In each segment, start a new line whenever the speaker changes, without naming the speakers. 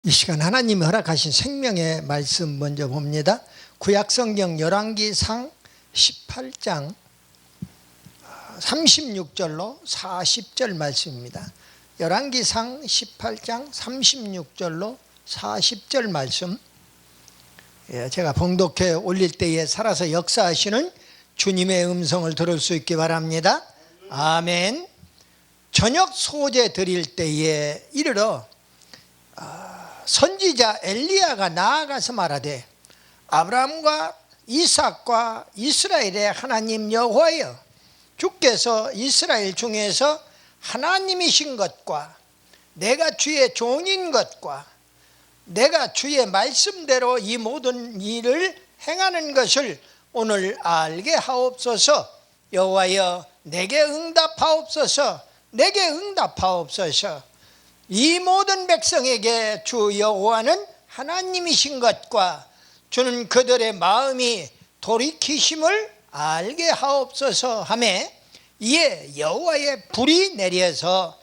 이 시간 하나님이 허락하신 생명의 말씀 먼저 봅니다. 구약성경 열왕기상 18장 36절로 40절 말씀입니다. 열왕기상 18장 36절로 40절 말씀, 제가 봉독해 올릴 때에 살아서 역사하시는 주님의 음성을 들을 수 있기 바랍니다. 아멘. 저녁 소제 드릴 때에 이르러 선지자 엘리야가 나아가서 말하되, 아브라함과 이삭과 이스라엘의 하나님 여호와여, 주께서 이스라엘 중에서 하나님이신 것과 내가 주의 종인 것과 내가 주의 말씀대로 이 모든 일을 행하는 것을 오늘 알게 하옵소서. 여호와여, 내게 응답하옵소서. 내게 응답하옵소서. 이 모든 백성에게 주 여호와는 하나님이신 것과 주는 그들의 마음이 돌이키심을 알게 하옵소서 하매, 이에 여호와의 불이 내려서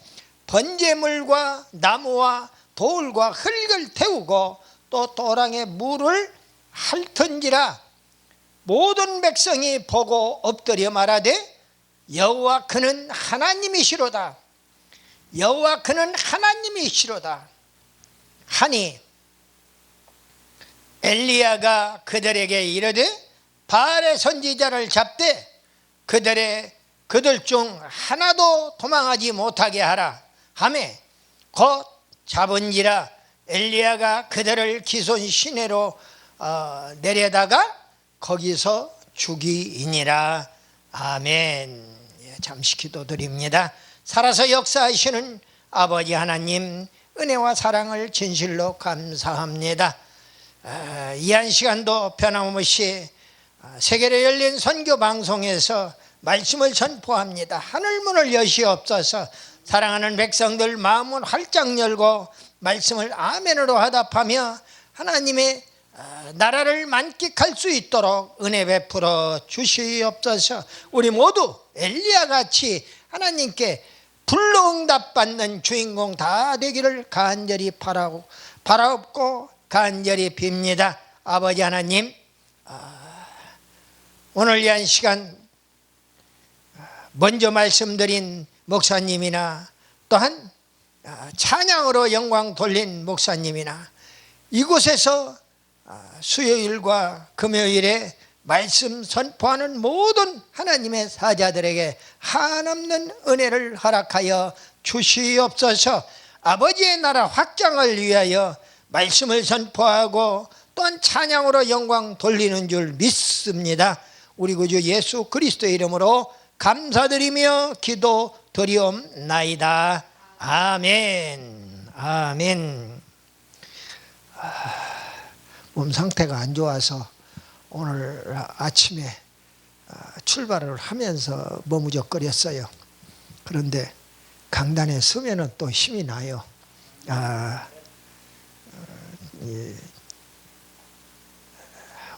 번제물과 나무와 돌과 흙을 태우고 또 도랑에 물을 핥은지라. 모든 백성이 보고 엎드려 말하되, 여호와 그는 하나님이시로다. 여호와 그는 하나님이시로다 하니, 엘리야가 그들에게 이르되 바알의 선지자를 잡되 그들 중 하나도 도망하지 못하게 하라 하매, 곧 잡은지라. 엘리야가 그들을 기손 시내로 내려다가 거기서 죽이니라. 아멘. 잠시 기도드립니다. 살아서 역사하시는 아버지 하나님, 은혜와 사랑을 진실로 감사합니다. 이 한 시간도 변함없이 세계로 열린 선교 방송에서 말씀을 전포합니다. 하늘문을 여시옵소서. 사랑하는 백성들 마음을 활짝 열고 말씀을 아멘으로 화답하며 하나님의 나라를 만끽할 수 있도록 은혜 베풀어 주시옵소서. 우리 모두 엘리야같이 하나님께 불로 응답받는 주인공 다 되기를 간절히 바라옵고 간절히 빕니다. 아버지 하나님, 오늘 이 한 시간 먼저 말씀드린 목사님이나 또한 찬양으로 영광 돌린 목사님이나 이곳에서 수요일과 금요일에 말씀 선포하는 모든 하나님의 사자들에게 한없는 은혜를 허락하여 주시옵소서. 아버지의 나라 확장을 위하여 말씀을 선포하고 또한 찬양으로 영광 돌리는 줄 믿습니다. 우리 구주 예수 그리스도의 이름으로 감사드리며 기도드리옵나이다. 아멘. 아멘. 몸 상태가 안 좋아서 오늘 아침에 출발을 하면서 머무적거렸어요. 그런데 강단에 서면은 또 힘이 나요.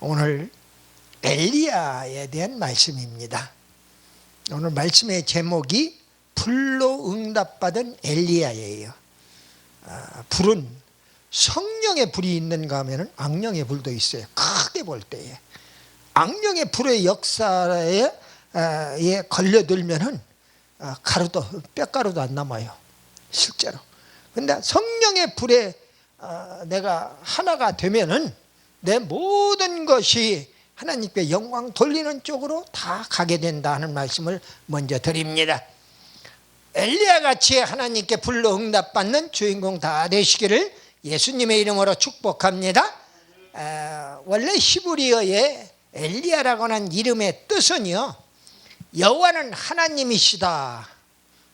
오늘 엘리야에 대한 말씀입니다. 오늘 말씀의 제목이 불로 응답받은 엘리야예요. 불은 성령의 불이 있는가 하면 악령의 불도 있어요. 크게 볼 때에 악령의 불의 역사에 걸려들면은 뼈가루도 안 남아요, 실제로. 근데 성령의 불에 내가 하나가 되면은 내 모든 것이 하나님께 영광 돌리는 쪽으로 다 가게 된다 하는 말씀을 먼저 드립니다. 엘리야같이 하나님께 불로 응답받는 주인공 다 되시기를 예수님의 이름으로 축복합니다. 원래 히브리어의 엘리야라고 하는 이름의 뜻은요, 여호와는 하나님이시다.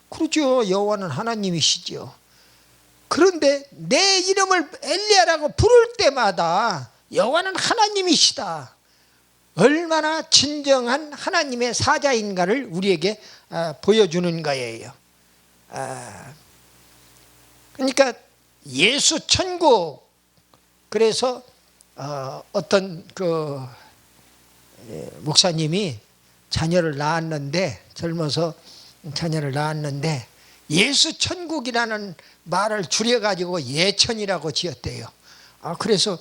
그렇죠. 여호와는 하나님이시죠. 그런데 내 이름을 엘리야라고 부를 때마다 여호와는 하나님이시다. 얼마나 진정한 하나님의 사자인가를 우리에게 보여주는 거예요. 그러니까 예수 천국, 그래서 어떤 목사님이 자녀를 낳았는데, 젊어서 자녀를 낳았는데 예수 천국이라는 말을 줄여가지고 예천이라고 지었대요. 그래서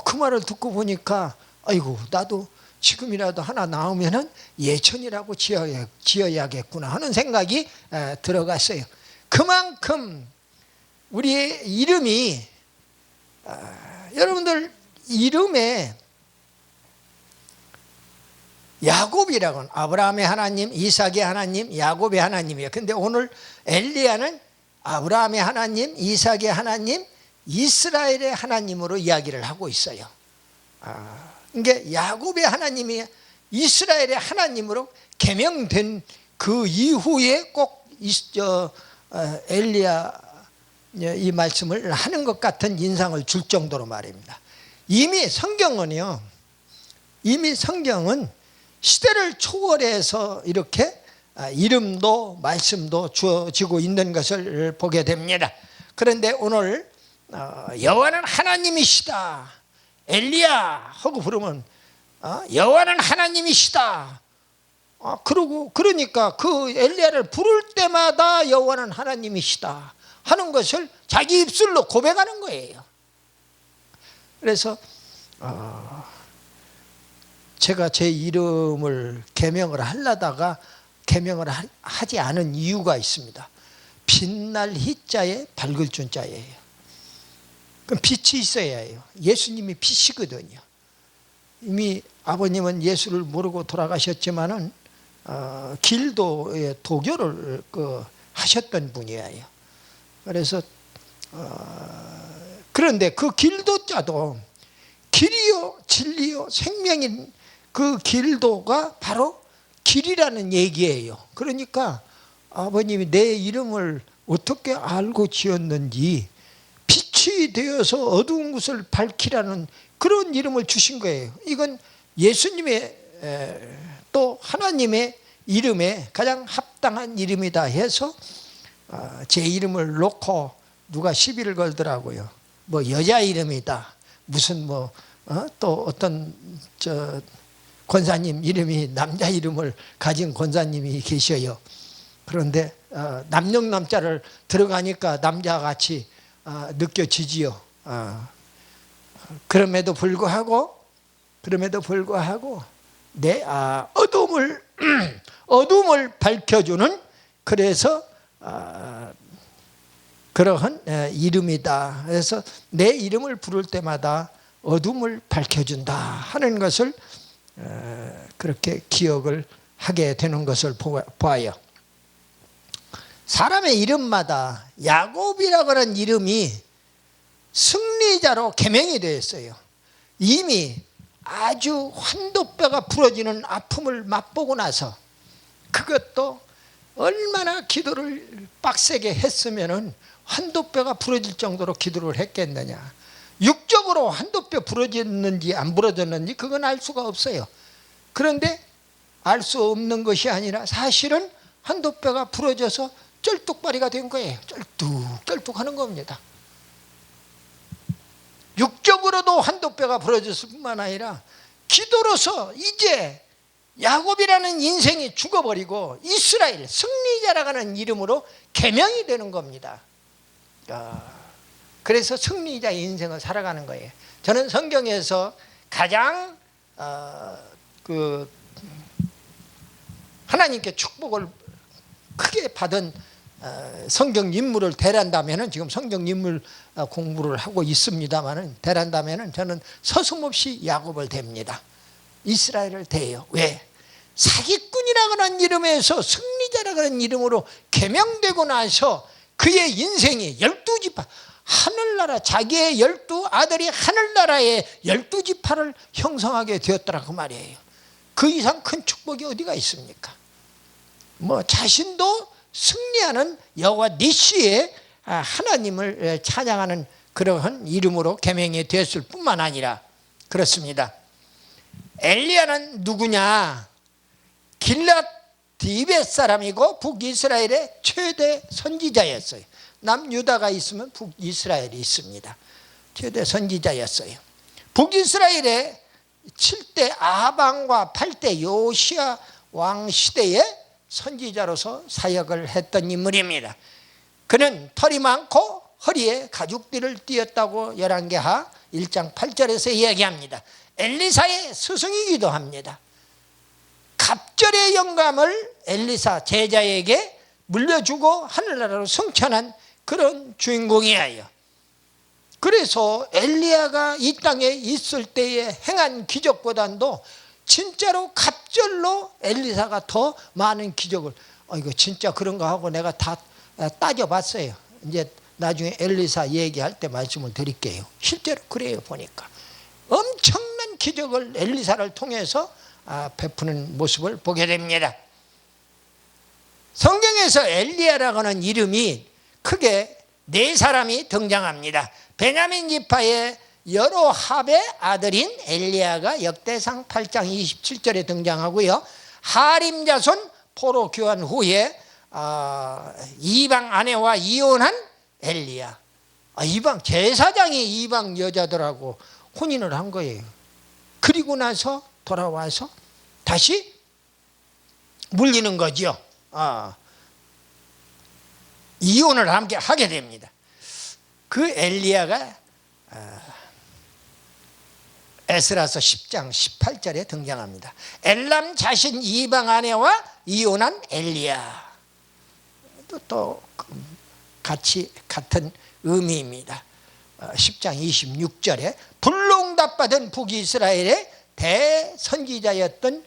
그 말을 듣고 보니까 아이고 나도 지금이라도 하나 나오면은 예천이라고 지어야겠구나 하는 생각이 들어갔어요. 그만큼 우리의 이름이 여러분들 이름에 야곱이라고는 아브라함의 하나님, 이삭의 하나님, 야곱의 하나님이에요. 근데 오늘 엘리야는 아브라함의 하나님, 이삭의 하나님, 이스라엘의 하나님으로 이야기를 하고 있어요. 그러니까 야곱의 하나님이 이스라엘의 하나님으로 계명된 그 이후에 꼭 엘리야 이 말씀을 하는 것 같은 인상을 줄 정도로 말입니다. 이미 성경은 시대를 초월해서 이렇게 이름도 말씀도 주어지고 있는 것을 보게 됩니다. 그런데 오늘 여호와는 하나님이시다 엘리야 하고 부르면 여호와는 하나님이시다 그러니까 그 엘리야를 부를 때마다 여호와는 하나님이시다 하는 것을 자기 입술로 고백하는 거예요. 그래서 제가 제 이름을 계명을 하려다가 계명을 하지 않은 이유가 있습니다. 빛날 희자에 밝을 준자예요. 그럼 빛이 있어야 해요. 예수님이 빛이거든요. 이미 아버님은 예수를 모르고 돌아가셨지만은 길도의 도교를 하셨던 분이에요. 그래서 그런데 그 길도자도 길이요 진리요 생명인 그 길도가 바로 길이라는 얘기예요. 그러니까 아버님이 내 이름을 어떻게 알고 지었는지 빛이 되어서 어두운 곳을 밝히라는 그런 이름을 주신 거예요. 이건 예수님의 또 하나님의 이름에 가장 합당한 이름이다 해서 제 이름을 놓고 누가 시비를 걸더라고요. 뭐 여자 이름이다. 무슨 또 어떤 권사님 이름이 남자 이름을 가진 권사님이 계셔요. 그런데 남녀남자를 들어가니까 남자같이 느껴지지요. 그럼에도 불구하고 내 어둠을 밝혀주는 그래서 그러한 이름이다. 그래서 내 이름을 부를 때마다 어둠을 밝혀준다 하는 것을 그렇게 기억을 하게 되는 것을 보아요. 사람의 이름마다 야곱이라고 하는 이름이 승리자로 계명이 되어 있어요. 이미 아주 환도뼈가 부러지는 아픔을 맛보고 나서 그것도 얼마나 기도를 빡세게 했으면은 환도뼈가 부러질 정도로 기도를 했겠느냐. 육적으로 환도뼈 부러졌는지 안 부러졌는지 그건 알 수가 없어요. 그런데 알 수 없는 것이 아니라 사실은 환도뼈가 부러져서 쩔뚝발이가 된 거예요. 쩔뚝 하는 겁니다. 육적으로도 환도뼈가 부러졌을 뿐만 아니라 기도로서 이제 야곱이라는 인생이 죽어버리고 이스라엘 승리자라고 하는 이름으로 계명이 되는 겁니다. 그래서 승리자의 인생을 살아가는 거예요. 저는 성경에서 가장 하나님께 축복을 크게 받은 성경 인물을 대란다면은 지금 성경 인물 공부를 하고 있습니다만은 대란다면은 저는 서슴없이 야곱을 댑니다. 이스라엘을 대요. 왜? 사기꾼이라고 하는 이름에서 승리자라고 하는 이름으로 계명되고 나서 그의 인생이 12지파 하늘나라 자기의 12아들이 하늘나라의 12지파를 형성하게 되었더라고 말이에요. 그 이상 큰 축복이 어디가 있습니까? 자신도 승리하는 여호와 니시의 하나님을 찬양하는 그러한 이름으로 계명이 되었을 뿐만 아니라 그렇습니다. 엘리야는 누구냐? 길랏 디벳 사람이고 북이스라엘의 최대 선지자였어요. 남유다가 있으면 북이스라엘이 있습니다. 최대 선지자였어요. 북이스라엘의 7대 아방과 8대 요시야 왕 시대에 선지자로서 사역을 했던 인물입니다. 그는 털이 많고 허리에 가죽띠를 띄었다고 열왕기하 1장 8절에서 이야기합니다. 엘리사의 스승이기도 합니다. 갑절의 영감을 엘리사 제자에게 물려주고 하늘나라로 승천한 그런 주인공이에요. 그래서 엘리야가 이 땅에 있을 때에 행한 기적보다도 진짜로 갑절로 엘리사가 더 많은 기적을, 이거 진짜 그런가 하고 내가 다 따져봤어요. 이제 나중에 엘리사 얘기할 때 말씀을 드릴게요. 실제로 그래요. 보니까 엄청난 기적을 엘리사를 통해서 베푸는 모습을 보게 됩니다. 성경에서 엘리야라고 하는 이름이 크게 네 사람이 등장합니다. 베냐민 지파의 여로합의 아들인 엘리야가 역대상 8장 27절에 등장하고요. 하림 자손 포로 교환 후에 이방 아내와 이혼한 엘리야. 이방 제사장이 이방 여자들하고 혼인을 한 거예요. 그리고 나서 돌아와서 다시 물리는 거죠. 이혼을 함께 하게 됩니다. 그 엘리야가 에스라서 10장 18절에 등장합니다. 엘람 자신 이방 아내와 이혼한 엘리야. 또 같이 같은 의미입니다. 10장 26절에 불로응답받은 북이스라엘의 대선지자였던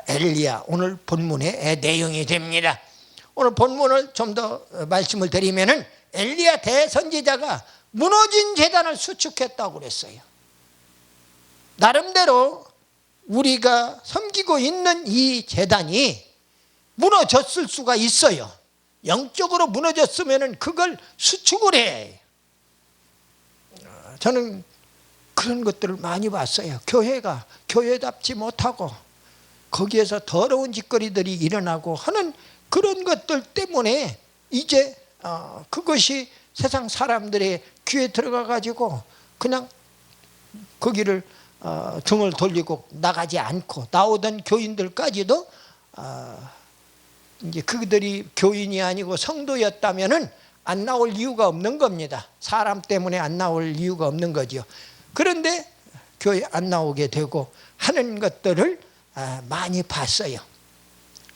엘리야, 오늘 본문의 내용이 됩니다. 오늘 본문을 좀 더 말씀을 드리면은 엘리야 대선지자가 무너진 제단을 수축했다고 그랬어요. 나름대로 우리가 섬기고 있는 이 제단이 무너졌을 수가 있어요. 영적으로 무너졌으면 그걸 수축을 해. 저는 그런 것들을 많이 봤어요. 교회가 교회답지 못하고 거기에서 더러운 짓거리들이 일어나고 하는 그런 것들 때문에 이제 그것이 세상 사람들의 귀에 들어가 가지고 그냥 거기를 등을 돌리고 나가지 않고 나오던 교인들까지도 이제 그들이 교인이 아니고 성도였다면은 안 나올 이유가 없는 겁니다. 사람 때문에 안 나올 이유가 없는 거죠. 그런데 교회 안 나오게 되고 하는 것들을 많이 봤어요.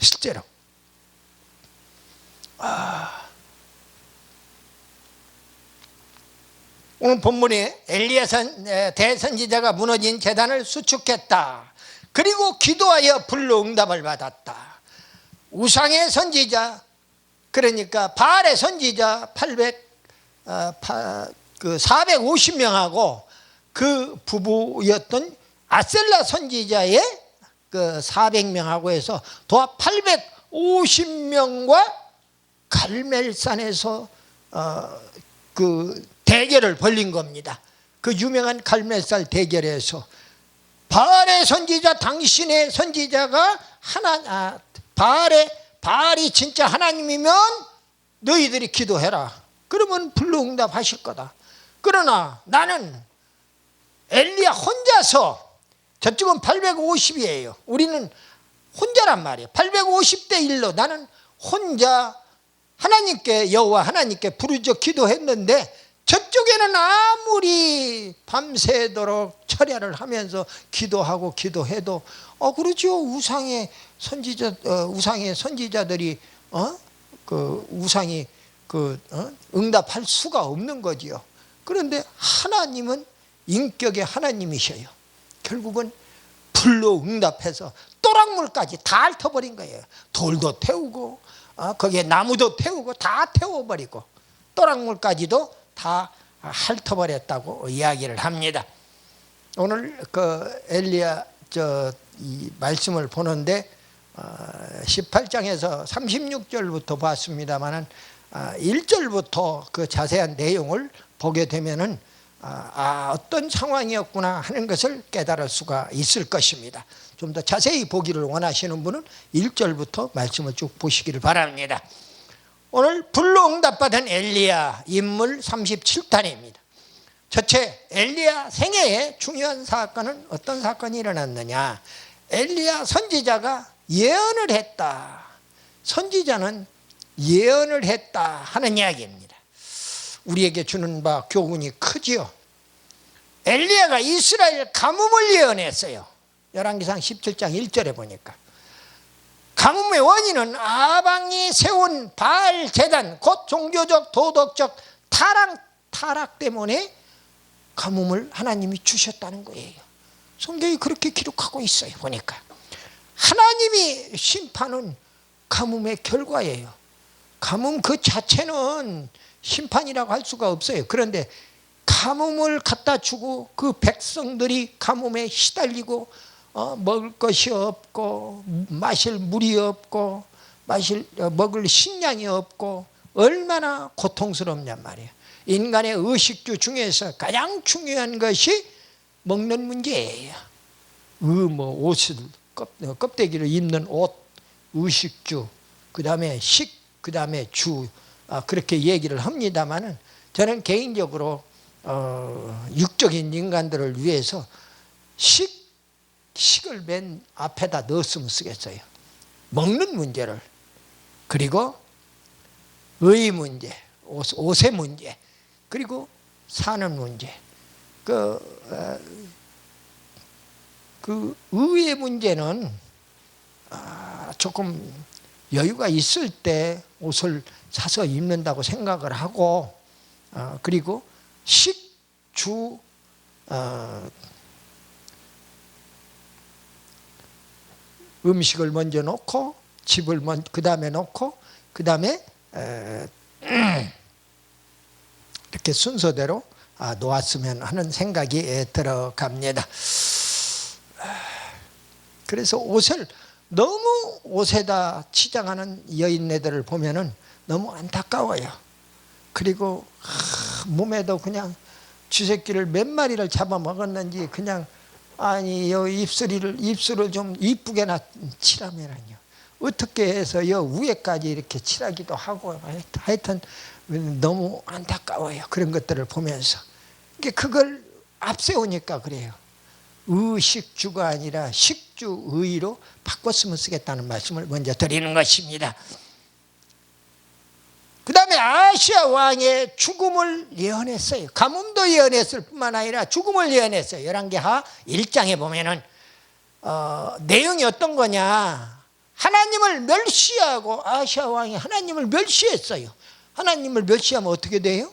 실제로. 오늘 본문에 엘리야 대선지자가 무너진 제단을 수축했다. 그리고 기도하여 불로응답을 받았다. 우상의 선지자, 그러니까 바알의 선지자 450명하고 그 부부였던 아셀라 선지자의 그 400명하고 해서 도합 850명과 갈멜산에서 그 대결을 벌린 겁니다. 그 유명한 갈멜산 대결에서 바알의 선지자, 당신의 선지자가 바알이 진짜 하나님이면 너희들이 기도해라. 그러면 불로응답 하실 거다. 그러나 나는 엘리야 혼자서, 저쪽은 850이에요. 우리는 혼자란 말이에요. 850대 1로 나는 혼자 하나님께, 여호와 하나님께 부르짖어 기도했는데 저쪽에는 아무리 밤새도록 철야를 하면서 기도하고 기도해도 그렇죠. 우상의 선지자들이 그 우상이 응답할 수가 없는 거지요. 그런데 하나님은 인격의 하나님이셔요. 결국은 불로 응답해서 또랑물까지 다 핥아버린 거예요. 돌도 태우고 거기에 나무도 태우고 다 태워버리고 또랑물까지도 다 핥아버렸다고 이야기를 합니다. 오늘 그 엘리야 이 말씀을 보는데 18장에서 36절부터 봤습니다만은 1절부터 그 자세한 내용을 보게 되면은 어떤 상황이었구나 하는 것을 깨달을 수가 있을 것입니다. 좀 더 자세히 보기를 원하시는 분은 1절부터 말씀을 쭉 보시기를 바랍니다. 오늘 불로 응답받은 엘리야 인물 37탄입니다. 첫째, 엘리야 생애의 중요한 사건은 어떤 사건이 일어났느냐. 엘리야 선지자가 예언을 했다. 선지자는 예언을 했다 하는 이야기입니다. 우리에게 주는 바 교훈이 크지요. 엘리야가 이스라엘 가뭄을 예언했어요. 열왕기상 17장 1절에 보니까 가뭄의 원인은 아방이 세운 바알 제단, 곧 종교적 도덕적 타락 때문에 가뭄을 하나님이 주셨다는 거예요. 성경이 그렇게 기록하고 있어요. 보니까 하나님이 심판은 가뭄의 결과예요. 가뭄 그 자체는 심판이라고 할 수가 없어요. 그런데 가뭄을 갖다 주고 그 백성들이 가뭄에 시달리고 먹을 것이 없고 마실 물이 없고 먹을 식량이 없고 얼마나 고통스럽냔 말이에요. 인간의 의식주 중에서 가장 중요한 것이 먹는 문제예요. 옷을 껍데기를 입는 옷, 의식주, 그 다음에 그 다음에 주, 그렇게 얘기를 합니다만은 저는 개인적으로 육적인 인간들을 위해서 식을 맨 앞에다 넣었으면 쓰겠어요. 먹는 문제를. 그리고 의 문제, 옷의 문제, 그리고 사는 문제. 그 의의 문제는 조금 여유가 있을 때 옷을 사서 입는다고 생각을 하고, 그리고 식주, 음식을 먼저 놓고 집을 그 다음에 놓고 그 다음에 이렇게 순서대로 놓았으면 하는 생각이 들어갑니다. 그래서 너무 옷에다 치장하는 여인네들을 보면은 너무 안타까워요. 그리고 몸에도 그냥 쥐새끼를 몇 마리를 잡아먹었는지 그냥 입술을 좀 이쁘게나 칠하면요. 어떻게 해서 위에까지 이렇게 칠하기도 하고 하여튼 너무 안타까워요. 그런 것들을 보면서. 그걸 앞세우니까 그래요. 의식주가 아니라 식주의로 바꿨으면 쓰겠다는 말씀을 먼저 드리는 것입니다. 그 다음에 아시아 왕의 죽음을 예언했어요. 가뭄도 예언했을 뿐만 아니라 죽음을 예언했어요. 열왕기하 1장에 보면은 내용이 어떤 거냐. 하나님을 멸시하고 아시아 왕이 하나님을 멸시했어요. 하나님을 멸시하면 어떻게 돼요?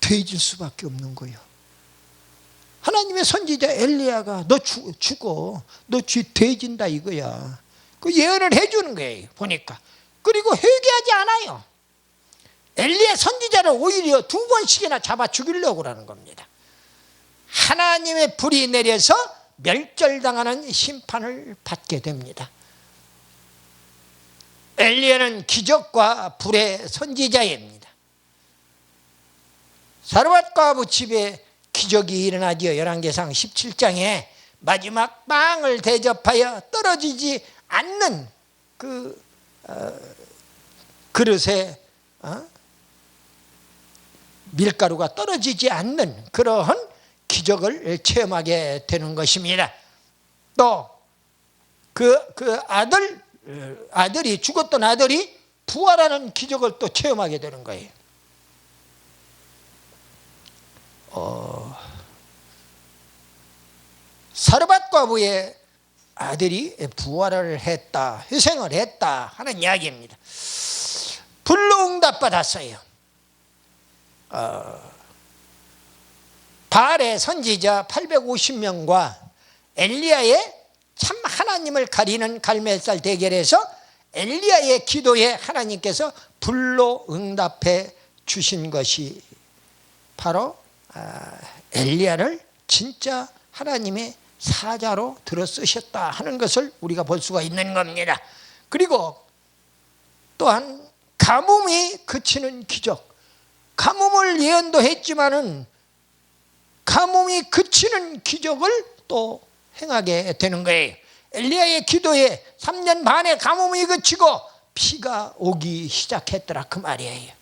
돼질 수밖에 없는 거예요. 하나님의 선지자 엘리야가 너 죽어. 너 돼진다 이거야. 그 예언을 해주는 거예요. 보니까. 그리고 회개하지 않아요. 엘리야 선지자를 오히려 2번씩이나 잡아 죽이려고 하는 겁니다. 하나님의 불이 내려서 멸절당하는 심판을 받게 됩니다. 엘리야는 기적과 불의 선지자입니다. 사르밧 과부 집에 기적이 일어나지요. 열왕기상 17장에 마지막 빵을 대접하여 떨어지지 않는 그 그릇에 밀가루가 떨어지지 않는 그러한 기적을 체험하게 되는 것입니다. 또 그 아들이 죽었던 아들이 부활하는 기적을 또 체험하게 되는 거예요. 사르밧 과부의 아들이 부활을 했다, 회생을 했다 하는 이야기입니다. 불로 응답받았어요. 바알의 선지자 850명과 엘리야의 참 하나님을 가리는 갈멜살 대결에서 엘리야의 기도에 하나님께서 불로 응답해 주신 것이 바로 엘리야를 진짜 하나님의 사자로 들어 쓰셨다 하는 것을 우리가 볼 수가 있는 겁니다. 그리고 또한 가뭄이 그치는 기적, 가뭄을 예언도 했지만은 가뭄이 그치는 기적을 또 행하게 되는 거예요. 엘리야의 기도에 3년 반의 가뭄이 그치고 비가 오기 시작했더라 그 말이에요.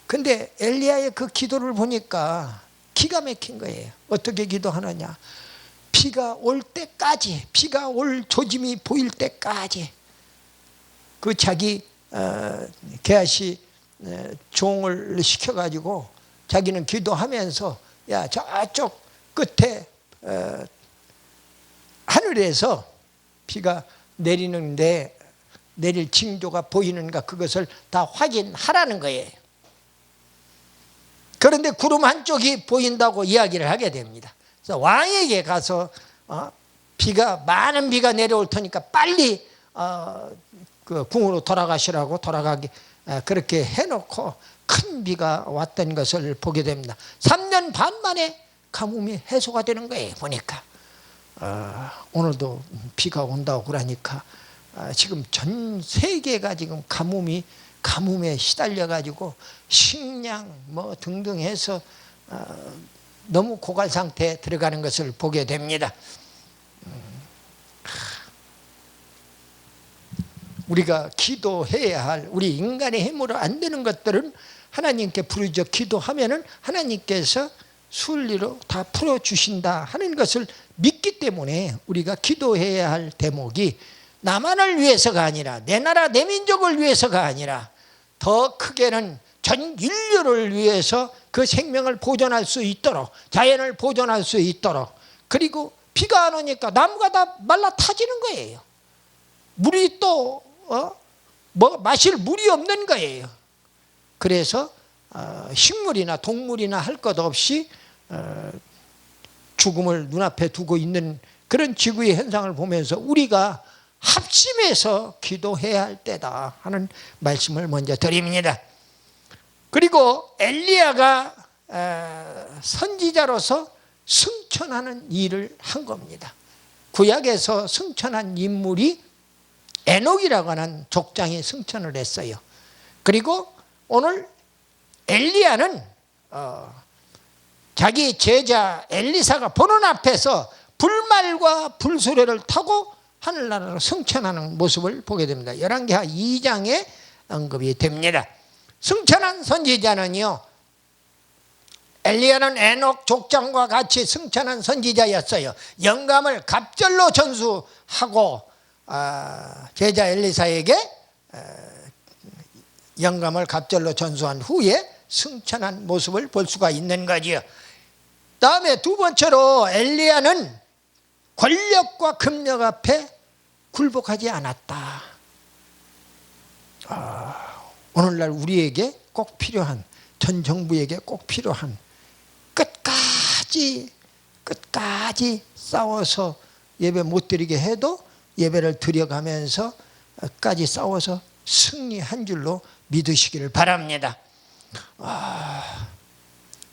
근데 엘리야의 그 기도를 보니까 기가 막힌 거예요. 어떻게 기도하느냐. 비가 올 때까지, 비가 올 조짐이 보일 때까지 그 자기 게하시 종을 시켜가지고 자기는 기도하면서 야 저쪽 끝에 하늘에서 비가 내리는데 내릴 징조가 보이는가 그것을 다 확인하라는 거예요. 그런데 구름 한쪽이 보인다고 이야기를 하게 됩니다. 그래서 왕에게 가서 많은 비가 내려올 테니까 빨리 그 궁으로 돌아가시라고 그렇게 해놓고 큰 비가 왔던 것을 보게 됩니다. 3년 반 만에 가뭄이 해소가 되는 거예요. 보니까 오늘도 비가 온다고 그러니까 지금 전 세계가 지금 가뭄에 시달려 가지고 식량 뭐 등등 해서 너무 고갈 상태에 들어가는 것을 보게 됩니다. 우리가 기도해야 할 우리 인간의 힘으로 안 되는 것들은 하나님께 부르짖어 기도하면은 하나님께서 순리로 다 풀어주신다 하는 것을 믿기 때문에 우리가 기도해야 할 대목이 나만을 위해서가 아니라 내 나라 내 민족을 위해서가 아니라 더 크게는 전 인류를 위해서 그 생명을 보존할 수 있도록 자연을 보존할 수 있도록 그리고 비가 안 오니까 나무가 다 말라 타지는 거예요. 물이 또 마실 물이 없는 거예요. 그래서 식물이나 동물이나 할 것 없이 죽음을 눈앞에 두고 있는 그런 지구의 현상을 보면서 우리가 합심해서 기도해야 할 때다 하는 말씀을 먼저 드립니다. 그리고 엘리야가 선지자로서 승천하는 일을 한 겁니다. 구약에서 승천한 인물이 에녹이라고 하는 족장이 승천을 했어요. 그리고 오늘 엘리야는 자기 제자 엘리사가 보는 앞에서 불말과 불수레를 타고 하늘나라로 승천하는 모습을 보게 됩니다. 열왕기하 2장에 언급이 됩니다. 승천한 선지자는요, 엘리야는 에녹 족장과 같이 승천한 선지자였어요. 영감을 갑절로 전수하고 제자 엘리사에게 영감을 갑절로 전수한 후에 승천한 모습을 볼 수가 있는 거지요. 다음에 두 번째로 엘리야는 권력과 금력 앞에 굴복하지 않았다. 오늘날 우리에게 꼭 필요한, 전 정부에게 꼭 필요한 끝까지 싸워서 예배 못 드리게 해도 예배를 드려가면서 끝까지 싸워서 승리한 줄로 믿으시기를 바랍니다.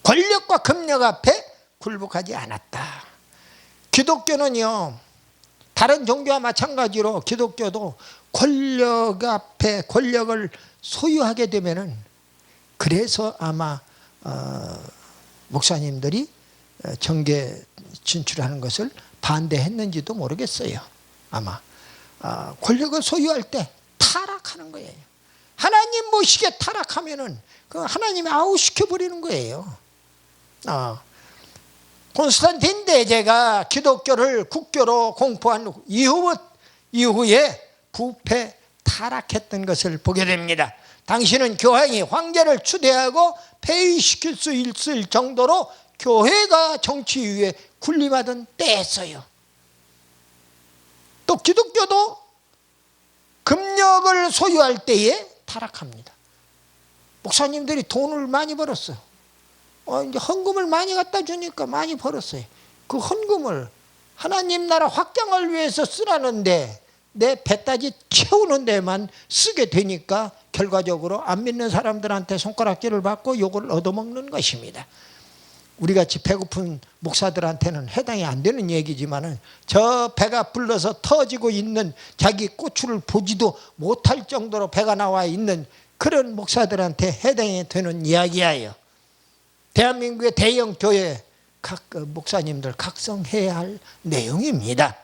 권력과 금력 앞에 굴복하지 않았다. 기독교는요, 다른 종교와 마찬가지로 기독교도 권력 앞에 권력을 소유하게 되면은, 그래서 아마 목사님들이 정계 진출하는 것을 반대했는지도 모르겠어요. 아마 권력을 소유할 때 타락하는 거예요. 하나님 모시게 타락하면은 그 하나님이 아웃시켜 버리는 거예요. 콘스탄틴 대제가 기독교를 국교로 공포한 이후에 부패 타락했던 것을 보게 됩니다. 당시는 교황이 황제를 추대하고 폐위시킬 수 있을 정도로 교회가 정치 위에 군림하던 때였어요. 또 기독교도 금력을 소유할 때에 타락합니다. 목사님들이 돈을 많이 벌었어요. 이제 헌금을 많이 갖다 주니까 많이 벌었어요. 그 헌금을 하나님 나라 확장을 위해서 쓰라는데 내 배따지 채우는 데만 쓰게 되니까 결과적으로 안 믿는 사람들한테 손가락질을 받고 욕을 얻어먹는 것입니다. 우리같이 배고픈 목사들한테는 해당이 안 되는 얘기지만은 저 배가 불러서 터지고 있는 자기 고추를 보지도 못할 정도로 배가 나와 있는 그런 목사들한테 해당이 되는 이야기예요. 대한민국의 대형 교회 각 목사님들 각성해야 할 내용입니다.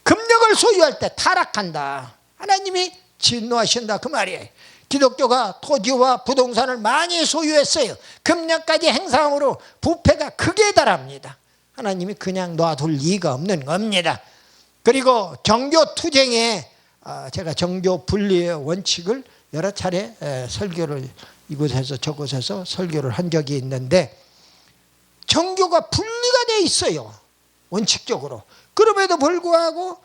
금력을 소유할 때 타락한다. 하나님이 진노하신다 그 말이에요. 기독교가 토지와 부동산을 많이 소유했어요. 금력까지 행사함으로 부패가 극에 달합니다. 하나님이 그냥 놔둘 이가 없는 겁니다. 그리고 정교 투쟁에 제가 정교 분리의 원칙을 여러 차례 설교를 이곳에서 저곳에서 설교를 한 적이 있는데 정교가 분리가 돼 있어요. 원칙적으로. 그럼에도 불구하고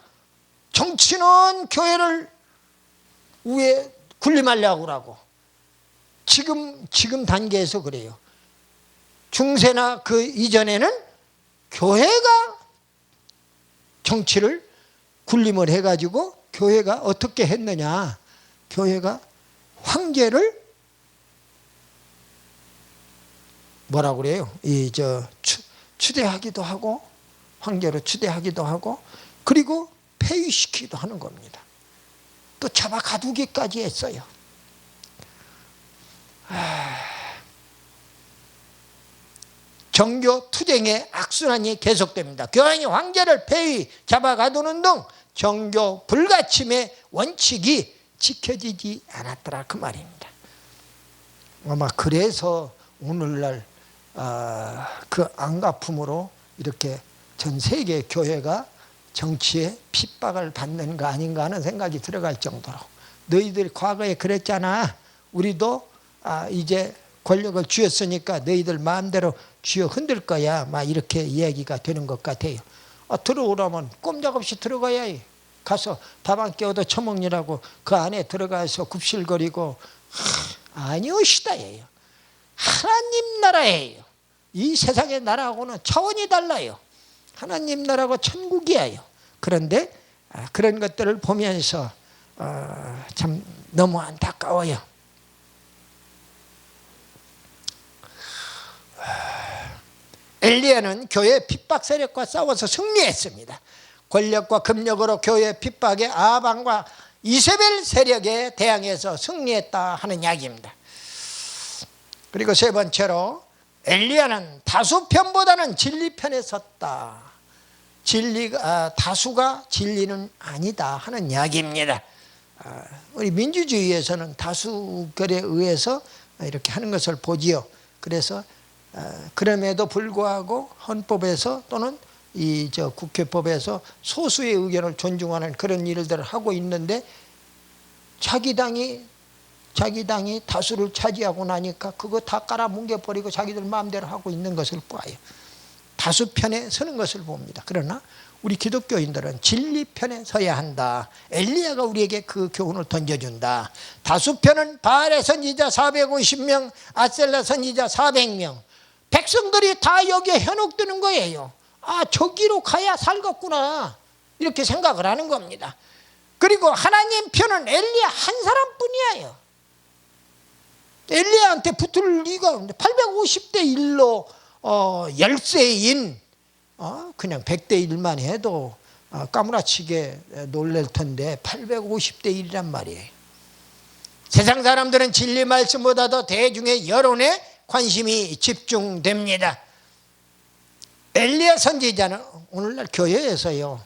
정치는 교회를 위에 군림하려고 하고 지금 단계에서 그래요. 중세나 그 이전에는 교회가 정치를 군림을 해가지고 교회가 어떻게 했느냐. 교회가 황제를 뭐라고 그래요? 추대하기도 하고 황제로 추대하기도 하고 그리고 폐위시키기도 하는 겁니다. 또 잡아 가두기까지 했어요. 정교 투쟁의 악순환이 계속됩니다. 교황이 황제를 폐위, 잡아 가두는 등 정교 불가침의 원칙이 지켜지지 않았더라 그 말입니다. 아마 그래서 오늘날 그 안가품으로 이렇게 전 세계 교회가 정치에 핍박을 받는 거 아닌가 하는 생각이 들어갈 정도로 너희들 과거에 그랬잖아. 우리도 이제 권력을 쥐었으니까 너희들 마음대로 쥐어 흔들 거야. 막 이렇게 이야기가 되는 것 같아요. 들어오라면 꼼짝없이 들어가야 해. 가서 밥 한 끼 얻어 처먹느라고 그 안에 들어가서 굽실거리고 아니오시다예요. 하나님 나라예요. 이 세상의 나라하고는 차원이 달라요. 하나님 나라고 천국이에요. 그런데 그런 것들을 보면서 참 너무 안타까워요. 엘리야는 교회 핍박 세력과 싸워서 승리했습니다. 권력과 금력으로 교회 핍박의 아방과 이세벨 세력에 대항해서 승리했다 하는 이야기입니다. 그리고 세 번째로 엘리야는 다수 편보다는 진리 편에 섰다. 다수가 진리는 아니다 하는 이야기입니다. 우리 민주주의에서는 다수결에 의해서 이렇게 하는 것을 보지요. 그래서 그럼에도 불구하고 헌법에서 또는 국회법에서 소수의 의견을 존중하는 그런 일들을 하고 있는데 자기 당이 다수를 차지하고 나니까 그거 다 깔아뭉개버리고 자기들 마음대로 하고 있는 것을 봐요. 다수 편에 서는 것을 봅니다. 그러나 우리 기독교인들은 진리 편에 서야 한다. 엘리야가 우리에게 그 교훈을 던져준다. 다수 편은 바알의 선지자 450명, 아셀라 선지자 400명. 백성들이 다 여기에 현혹되는 거예요. 저기로 가야 살겠구나. 이렇게 생각을 하는 겁니다. 그리고 하나님 편은 엘리야 한 사람뿐이에요. 엘리야한테 붙을 리가 없는데 850대 1로 열세인 그냥 100대 1만 해도 까무라치게 놀랄 텐데 850대 1이란 말이에요. 세상 사람들은 진리 말씀보다도 대중의 여론에 관심이 집중됩니다. 엘리야 선지자는 오늘날 교회에서요.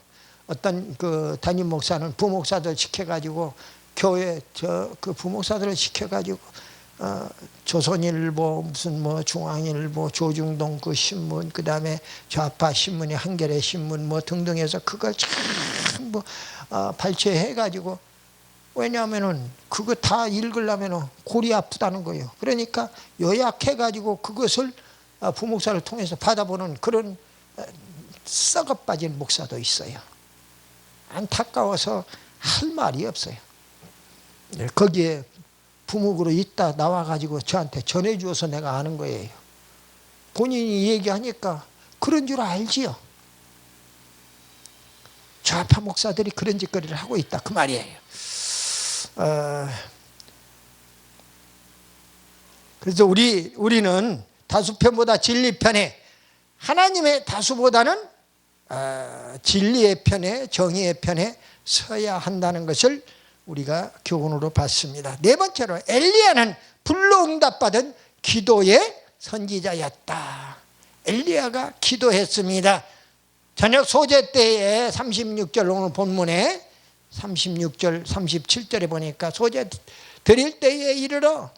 어떤 그 담임 목사는 부목사들 시켜가지고 교회 그 부목사들을 시켜가지고 조선일보 무슨 뭐 중앙일보 조중동 그 신문 그다음에 좌파 신문이 한겨레 신문 뭐 등등해서 그걸 전부 발췌해가지고 왜냐하면은 그거 다 읽으려면은 골이 아프다는 거예요. 그러니까 요약해가지고 그것을 부목사를 통해서 받아보는 그런 썩어 빠진 목사도 있어요. 안타까워서 할 말이 없어요. 거기에 부목으로 있다 나와가지고 저한테 전해주어서 내가 아는 거예요. 본인이 얘기하니까 그런 줄 알지요. 좌파 목사들이 그런 짓거리를 하고 있다 그 말이에요. 그래서 우리는 다수편보다 진리 편에 하나님의 다수보다는 진리의 편에 정의의 편에 서야 한다는 것을 우리가 교훈으로 봤습니다. 네 번째로 엘리야는 불로 응답받은 기도의 선지자였다. 엘리야가 기도했습니다. 저녁 소재 때에 36절 오늘 본문에 36절 37절에 보니까 소재 드릴 때에 이르러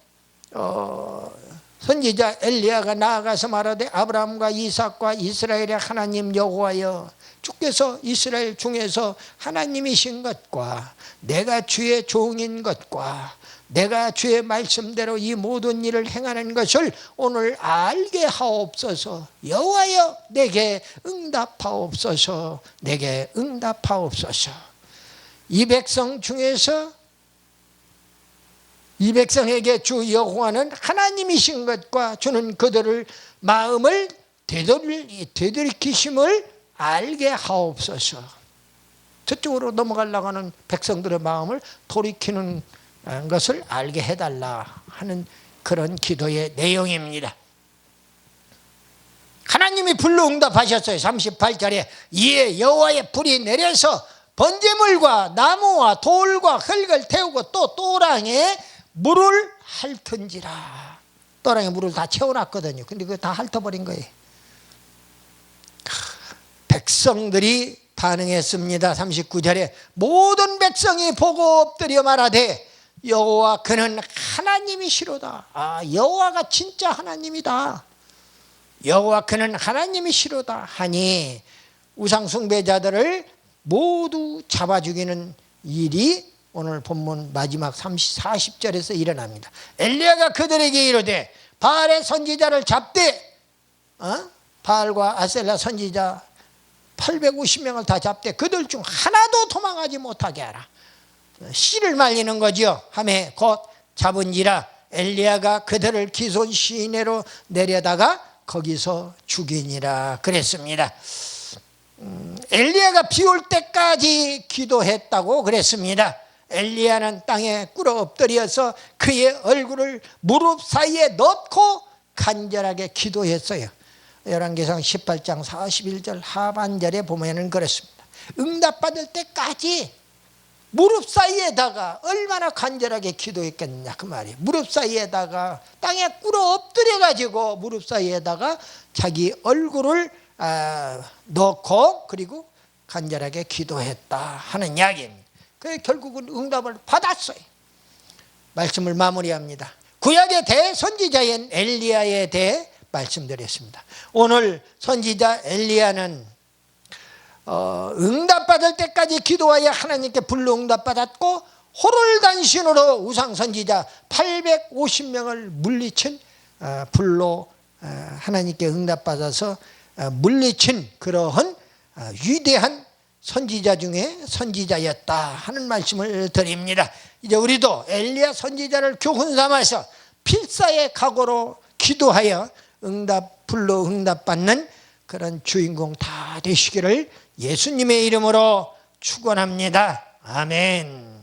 선지자 엘리야가 나아가서 말하되 아브라함과 이삭과 이스라엘의 하나님 여호와여 주께서 이스라엘 중에서 하나님이신 것과 내가 주의 종인 것과 내가 주의 말씀대로 이 모든 일을 행하는 것을 오늘 알게 하옵소서. 여호와여 내게 응답하옵소서. 내게 응답하옵소서. 이 백성 중에서 이 백성에게 주 여호와는 하나님이신 것과 주는 그들을 마음을 되돌이키심을 알게 하옵소서. 저쪽으로 넘어가려고 하는 백성들의 마음을 돌이키는 것을 알게 해달라 하는 그런 기도의 내용입니다. 하나님이 불로 응답하셨어요. 38절에 이에 여호와의 불이 내려서 번제물과 나무와 돌과 흙을 태우고 또 또랑에 물을 핥은지라. 또랑에 물을 다 채워놨거든요. 근데 그거 다 핥아버린 거예요. 백성들이 반응했습니다. 39절에 모든 백성이 보고 엎드려 말하되 여호와 그는 하나님이시로다. 여호와가 진짜 하나님이다. 여호와 그는 하나님이시로다 하니 우상 숭배자들을 모두 잡아 죽이는 일이 오늘 본문 마지막 40절에서 일어납니다. 엘리야가 그들에게 이르되 바알의 선지자를 잡되 바알과 아셀라 선지자 850명을 다 잡되 그들 중 하나도 도망하지 못하게 하라. 씨를 말리는 거죠. 하매 곧 잡은지라 엘리야가 그들을 기손 시내로 내려다가 거기서 죽이니라 그랬습니다. 엘리야가 비 올 때까지 기도했다고 그랬습니다. 엘리야는 땅에 꿇어 엎드려서 그의 얼굴을 무릎 사이에 넣고 간절하게 기도했어요. 열왕기상 18장 41절 하반절에 보면은 그렇습니다. 응답받을 때까지 무릎 사이에다가 얼마나 간절하게 기도했겠느냐 그 말이에요. 무릎 사이에다가 땅에 꿇어 엎드려 가지고 무릎 사이에다가 자기 얼굴을 넣고 그리고 간절하게 기도했다 하는 이야기입니다. 그래서 결국은 응답을 받았어요. 말씀을 마무리합니다. 구약의 대선지자인 엘리야에 대해 말씀드렸습니다. 오늘 선지자 엘리야는 응답받을 때까지 기도하여 하나님께 불로 응답받았고 호롤단신으로 우상선지자 850명을 물리친 불로 하나님께 응답받아서 물리친 그러한 위대한 선지자 중에 선지자였다 하는 말씀을 드립니다. 이제 우리도 엘리야 선지자를 교훈 삼아서 필사의 각오로 기도하여 불로 응답받는 그런 주인공 다 되시기를 예수님의 이름으로 축원합니다. 아멘.